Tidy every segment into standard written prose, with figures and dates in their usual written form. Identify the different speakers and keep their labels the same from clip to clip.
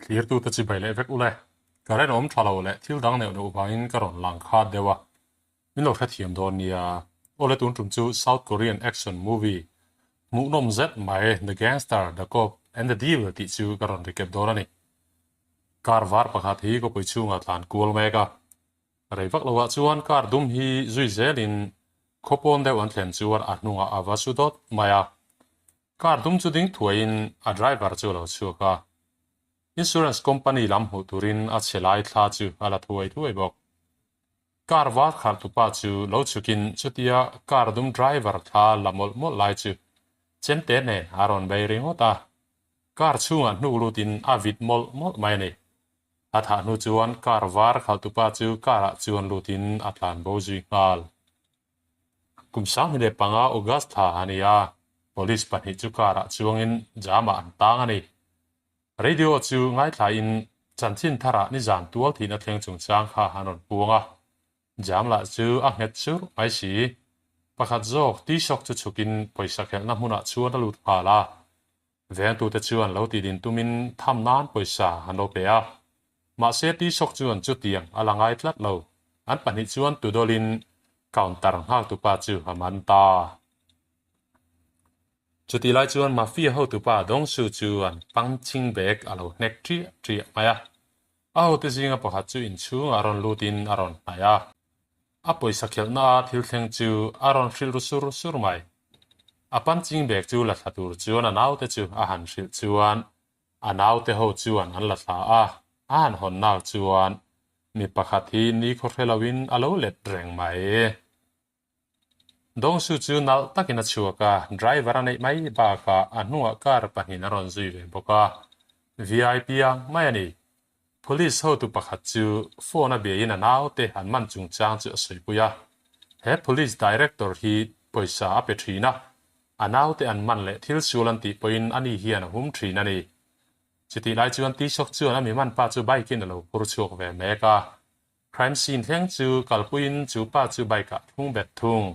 Speaker 1: clear tu ta chi bai le vek ule ka ren om thalo le thil dang ne no bain ka ron lang kha dewa min lo kha thiam don nia ole tun tum chu South Korean action movie mu nom zet mai the gangster the cop and the devil ti chu ka ron recap don ani kar var pakhat hi ko pui chu nga tlan kul me ka rei vak lo wa chuan kar dum hi zui zelin khopon de wan thlen chuan a hnunga awasu dot maya kar dum chu ding thuain a driver chu lo chu ka insurance company lam hu turin a chelai thla chu ala thuai bok kar var khar tu pa chu lo chukin chutia kar dum driver tha lamol mo lai chu chen te ne aron bai ring hota kar chunga hnu lutin avit mol mai ne atha nu chuan kar var khal tu pa chu kara chuan lutin atlan bo zui ngal kum sang hile panga august tha ania police pani chu kara chuangin jama an tang ani radio chu ngai thla in chanchin thara ni jan tual thina thleng chung chang kha hanon puanga jam la chu a het chu ai si pakhat jok ti shok chu chukin poisa khel na huna chuan lut phala ven tu te chuan lo ti din tumin tham nan poisa hano pe a ma se ti shok chuan chu tiang alangai tlat lo an pani chuan tu dolin counter hak tu pa chu haman ta chuti lai chuan mafia ho tu pa dong su chuan pangching bek alo nek tri maya a ho te zinga pakhat chu in chu aron lutin aron aya a poisa khel na thil thleng chu aron hril sur mai a pangching bek chu la thatur chuan a nau te chu a han hril chuan a nau te ho chuan an la thla a an hon nau chuan mi pakhat hi ni kho relawin alo let reng mai dong su chu nal takina chuaka driver anei mai ba ka anua kar pahin aron zui ve boka vip ang mai ani police ho tu pakhat chu phone a be in anau te han man chung chang chu soi puya he police director hi poisa a pe thina anau te an man le thil sulan ti poin ani hian hum thina ni chiti lai chuan ti shok chuan ami man pa chu bike in lo pur chuak ve meka crime scene thleng chu kalpuin chu pa chu bike a thung bet thung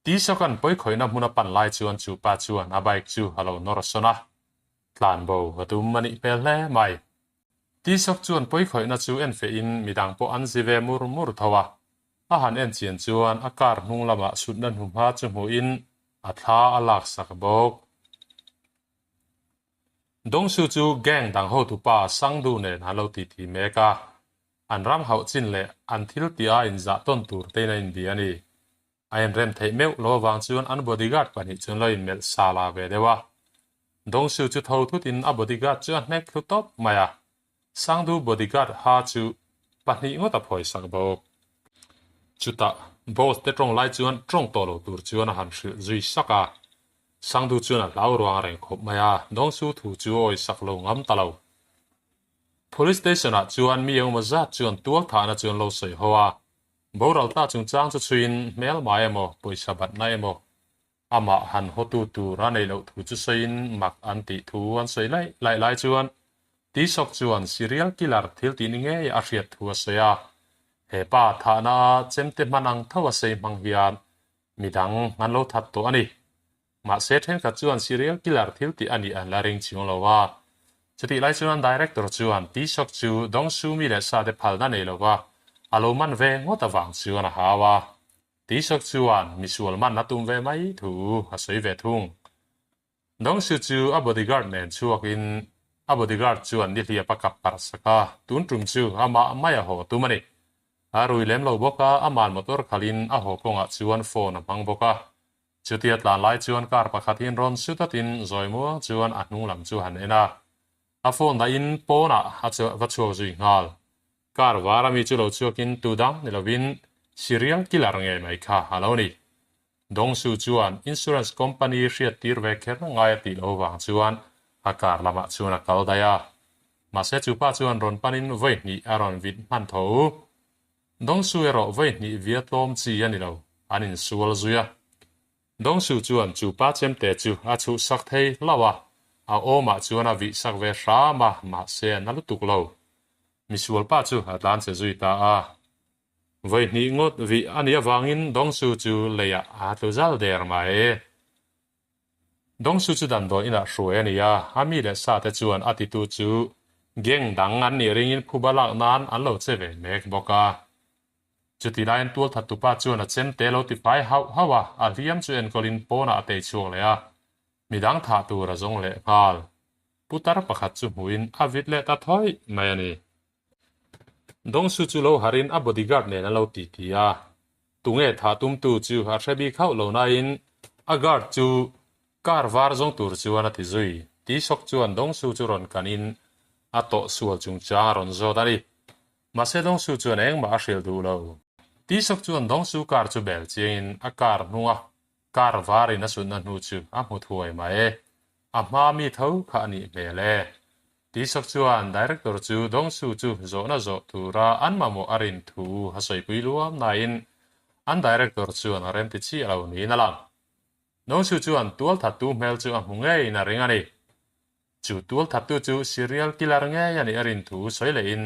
Speaker 1: ti shokan poi khoina hmuna pan lai chuan chu pa chuan a bike chu halo norasona tlan bo atum mani pel hle mai ti shok chuan poi khoina chu en fe in midang po an zive mur thawa a han en chian chuan a kar hnung lama sutna hum ha chu mu in a thla alak sak bok dong su chu gang dang ho tu pa sang du ne halo ti meka an ram hau chin le an thil ti a in za ton tur te na in bi ani ayan rem thei meu lo wang chuan an bodyguard pani chun lo in mel sala ve dewa dong su chu tho thu tin a bodyguard chu nek thu top maya sang du bodyguard ha chu pani ngota phoi sak bok chuta boss te trong lai chuan trong to lo tur chuan a han hri zui saka sang du chuan a lau ruang reng khop maya dong su thu chu oi sak lo ngam talo police station a chuan mi eng maza chuan tuak thana chuan lo sei hoa boral ta chung chang chu chuin mel mai emo poisa bat na emo ama han hotu tu ra nei lo thu chu sein mak an ti thu an sei lai chuan ti sok chuan serial killer thil ti ni nge a hriat thu a soya he pa thana chemte manang thawa sei mang hian midang ngan lo that to ani ma se then ka chuan serial killer thil ti ani an la ring chiong lo wa chuti lai chuan director chuan ti sok chu dong su mi le sa de phal na nei lo wa alo man ve ngota wang chuan a hawa ti sok chuan misual man natum ve mai thu a soi ve thung dong su chu a bodyguard nen chuakin a bodyguard chuan ni hlia pakap par saka tun tum chu ama maya ho tumani a rui lem lo boka a man motor khalin a ho konga chuan phone amang boka chutiat lan lai chuan kar pakhatin ron sutatin zoimu chuan a hnung lam chu han ena a phone da in pona a chu va chu zui ngal kar warami chu lo chuakin tudang nilovin serial killer nge mai kha haloni dong su chuan insurance company hriat tir ve kher ngai ti lo wang chuan a kar lama chuan a kal daya ma se chu pa chuan ron panin voi ni aron vin man tho dong su ero voi ni vietnam chi ani lo anin sual zuya dong su chuan chu pa chem te chu a chu sak thei lawa a oma chuan a vi sak ve ra ma se na lu tuk lo misual pa chu atlan se zui ta a voi ni ngot vi ania wangin dong su chu leya a tu zal der mai dong su chu dan do ina hruai ania ami le sa te chuan atitu chu geng dang an ni ringin phubalak nan an lo cheve mek boka chuti lain tual thatu pa chuan a chem te lo ti pai hawa a liam chu en kolin pona ate chuak le a midang tha tu ra zong le ngal putar pakhat chu huin avit le ta thoi mai ani dong su chu lo harin a bodyguard ne na lo ti ti a tunge tha tum tu chu ha hrebi khau lo na in a guard chu kar var zong tur chuan a ti zui ti sok chuan dong su chu ron kanin a to sual chung cha ron zo dari ma se dong su chuan eng ma hril du lo ti sok chuan dong su kar chu bel chiin a kar nuwa kar var in a sun na nu chu a mu thuai mai a ma mi tho kha ni bele ti sok chuan director chu dong su chu zo na zo tura an ma mo arin thu ha soi pui luam na in an director chuan a rem ti chi lo ni na lang dong su chuan tual thatu mel chu a mu ngei na ring ani chu tual thatu chu serial killer nge yani arin thu soi le in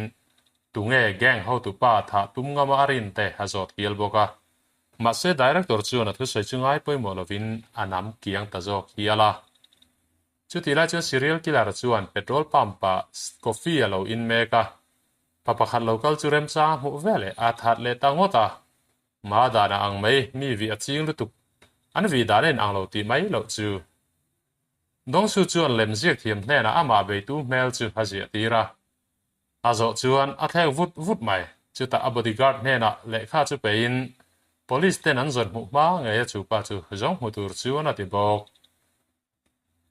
Speaker 1: tu nge gang ho tu pa tha tum ngama arin te ha zot hial boka ma se director chuan a thu soi chungai poi mo lovin anam kiang ta zo hiala chu ti la chu serial killer chuan petrol pump pa coffee alo in meka papakhat local chu rem cha mu vele a that le ta ngota ma da na ang mai mi vi a ching lu tu an vi da nen ang lo ti mai lo chu dong su chuan lem ziak thiam hne na ama be tu mel chu ha zia tira a zo chuan a thek vut mai chu ta a bodyguard hne na le kha chu pe in police ten an zon mu ma nge chu pa chu zong mu tur chuan a ti bok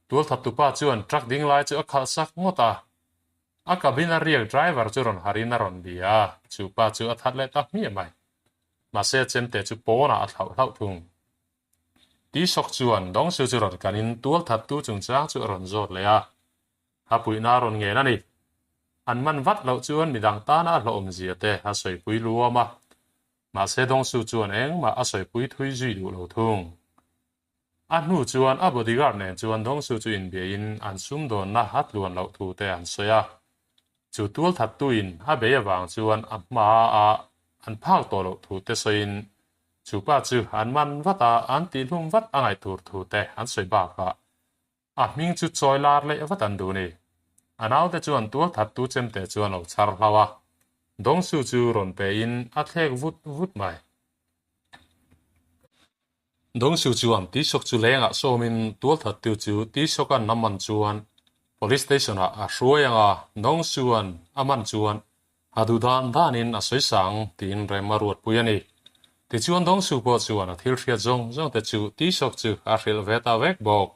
Speaker 1: tual thatu pa chuan truck ding lai chu a khal sak ngota a cabin a riak driver chu ron harin a ron bia chu pa chu a that le ta mi mai ma se chem te chu pona a thlau thung ti sok chuan dong su chu ron kanin tual thatu chung cha chu ron zot le a ha pui na ron nge na ni an man vat lo chuan midang ta na lo om zia te ha soi pui luama ma se dong su chuan eng ma a soi pui thui zui du lo thung an nu chuan a bodyguard nen chuan dong su chu in bia in an sum don na hat luan lo thu te an soya chu tual thatu in ha be awang chuan a ma a an phak to lo thu te soin chu pa chu an man vata an ti lum vat angai tur thu te an soi ba ka a ming chu choi lar le vatan du ni anau te chuan tual thatu chem te chuan lo char hlawa dong su chu ron pe in a thlek vut mai dong su chuan ti sok chu lenga somin tual thatu chu ti sokan naman chuan police station a hruayanga dong suan aman chuan hadu dan danin a soi sang tin remaruat puyani ti chuan dong su po chuan a thil thria zong te chu ti sok chu a hril veta vek bok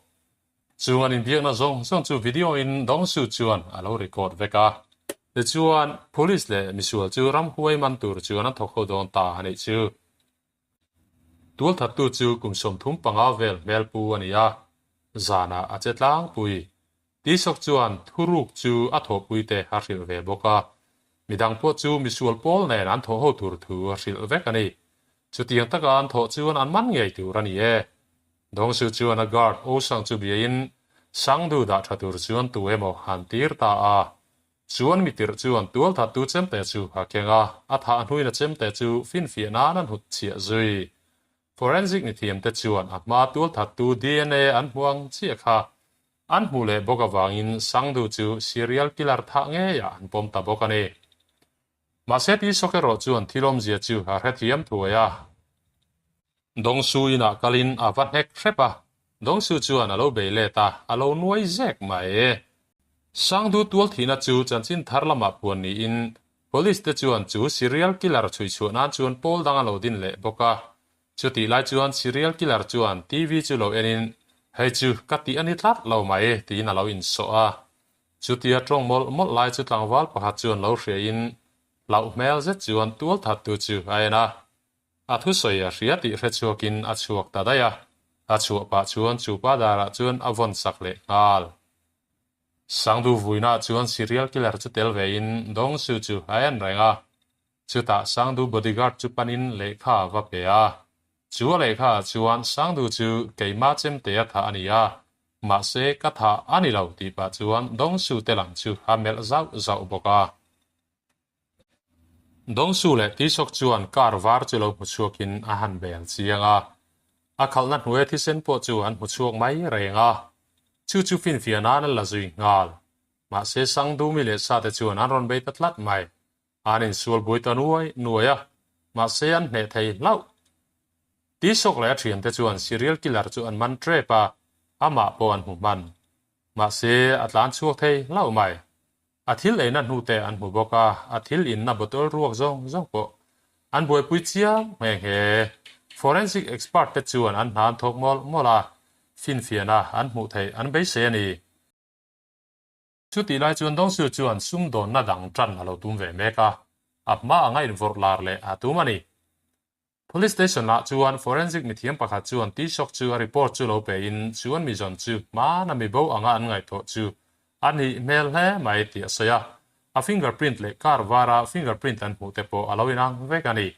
Speaker 1: chuan in biak na zong chu video in dong su chuan a lo record veka ti chuan police le misual chu ram huai man tur chuan a thokho don ta ani chu tual thatu chu kum som thum panga vel mel pu ania zana a chetlang pui ti sok chuan thuruk chu a tho pui te a hril ve boka midang po chu misual pol nen an tho ho tur thu a hril vek ani chu tiang taka an tho chuan an man ngei tur ani e dong su chuan a guard o sang chu bia in sang du da tha tur chuan tu emo han tir ta a chuan mi tir chuan tual thatu chem te chu ha kenga a tha hnui na chem te chu fin fi na nan hut chia zui forensic ni thiam te chuan a ma tual thatu DNA an huang chia kha an mu le boka wangin sang du chu serial killer tha nge ya an pom ta boka ni ma se ti sokero chuan thilom zia chu ha hrethiam thuaya dong su ina kalin a van hek hrepa dong su chuan alo be le ta alo nuai zek mai e sang du tual thina chu chanchin tharlama puan ni in police te chuan chu serial killer chui chuan an chuan pol dang alo din le boka chu ti lai chuan serial killer chuan TV chu lo enin hei chu kati ani tlat lo mai ti na lo in so a chu ti atong mol lai chu tlangwal pakhat chuan lo hria in lau mel zet chuan tual thatu chu aina a thu soya hria ti hre chuakin a chuak ta daya a chuak pa chuan chu pa dara chuan a von sak le ngal sangdu vuina chuan serial killer chu tel ve in dong su chu ayan renga chu ta sangdu bodyguard chu panin lekha va pe a chu lekha chuan sangdu chu keima chem te tha ania ma se ka tha ani lo ti pa chuan dong su te lang chu ha mel zau boka dong su le ti sok chuan kar var chu lo mu chuakin a han bel chianga a khalna hnuai thi sen po chuan mu chuak mai renga chu fin fiana na la zui ngal ma se sang du mi le sa te chuan an ron bei tatlat mai anin sual boi ta nuaya ma se an ne thei lau ti sok le thiam te chuan serial killer chu an man tre pa ama po an hu man ma se atlan chuak thei lau mai athil e na nu te an hu boka athil in na botol ruak zong po an boi pui chia he forensic expert te chuan an han thok mola fin fiana an mu thei an bei se ni chu ti lai chuan dong su chuan sum don na dang tran alo tum ve meka apma anga in vor lar le atumani police station la chuan forensic mi thiam pakhat chuan ti shok chu a report chu lo pe in chuan mi zon chu ma na mi bo anga an ngai tho chu ani mel he mai ti asaya a fingerprint le kar vara fingerprint an mu te po alowinang vekani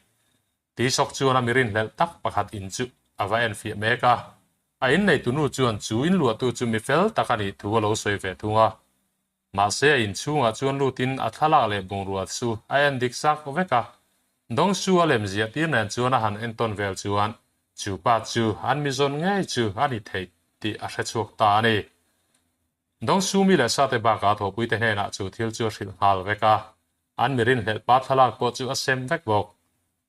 Speaker 1: ti shok chuan a mirin lel tak pakhat in chu ava en fi meka a in nei tunu chuan chu in lu tu chu mi fel takani thu lo soi ve thunga ma se in chunga chuan lutin a thala le bungruat su a en dik sak veka dong su alem zia tir nen chuan a han enton vel chuan chu pa chu an mi zon ngai chu ani thei ti a hre chuak ta ni dong su mi le sa te ba ka tho pui te hne na chu thil chu hril hal veka an mirin hlel pa thalak po chu a sem vek bok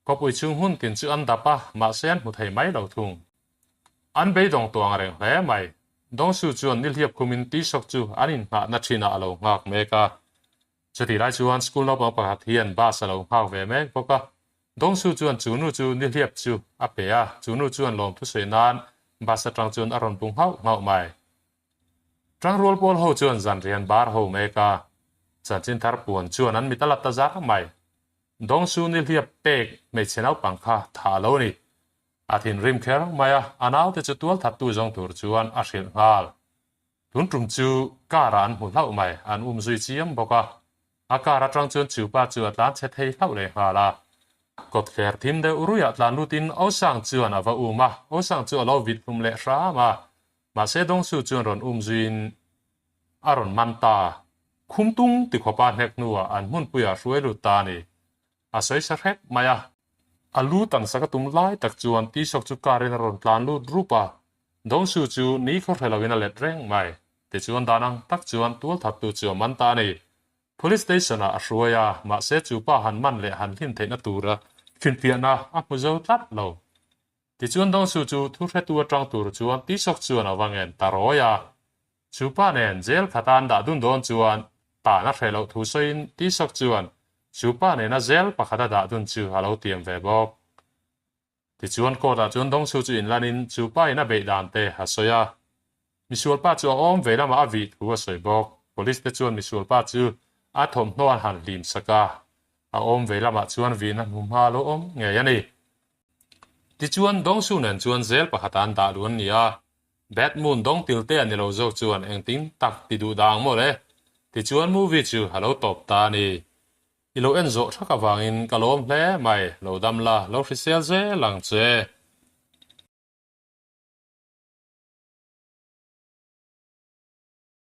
Speaker 1: ko pui chung hun tin chu an dapa ma se an mu thei mai lo thung an bei dong tuang reng hle mai dong su chuan nil hiap khumin ti sok chu anin nga na thina alo ngak meka chuti lai chuan school no pa pakhat hian ba salo hau ve mek boka dong su chuan chunu chu nil hiap chu a pe a chunu chuan lom thu sei nan ba sa tang chuan aron pung hau ngau mai tang rol pol ho chuan zan rian bar ho meka chan chin thar puan chuan an mitalat ta zak mai dong su nil hiap pek me chenau pangkha tha lo ni athin rim kher maya anau te chu tual that tu jong tur chuan a hril ngal tun trum chu karan mu hlau mai an zui chiam boka akara trang chuan chu pa chu atlan che thei hlau le hala kot kher thim de uruya atlan lutin osang chuan ava uma osang chu alo vit hum le hra ma se dong su chuan ron zuin aron manta khumtung ti khopa hnek nuwa an mun puya hruai lu ta ni a soi sa rek maya alu tan sakatum lai tak chuan ti sok chu karin ron tlan lu rupa dong su chu ni kho helawina let reng mai te chuan danang tak chuan tul that tu chu man ta ni police station a hruaya ma se chu pa han man le han hlim theina tura fin piana a mu zo tat lo ti chuan dong su chu thu hre tu atang tur chuan ti sok chuan awangen taroya chu pa nen jail khatan da dun don chuan ta na hrelo thu soin ti sok chuan chu pa ne na zel pakhata da dun chu halo tiam ve bok ti chuan ko da chuan dong su chu in lanin chu pa ina be dan te ha soya misual pa chu om ve lama avi thu a soi bok police te chuan misual pa chu a thom hnuan han lim saka a om ve lama chuan vin an hum ha lo om nge yani ti chuan dong su nen chuan zel pakhatan da luan nia bad moon dong tilte ani lo zo chuan engting tak ti du dang mo le ti chuan movie chu halo top ta ni ilo enzo thaka wangin kalom hle mai lo damla lo hrisel ze lang che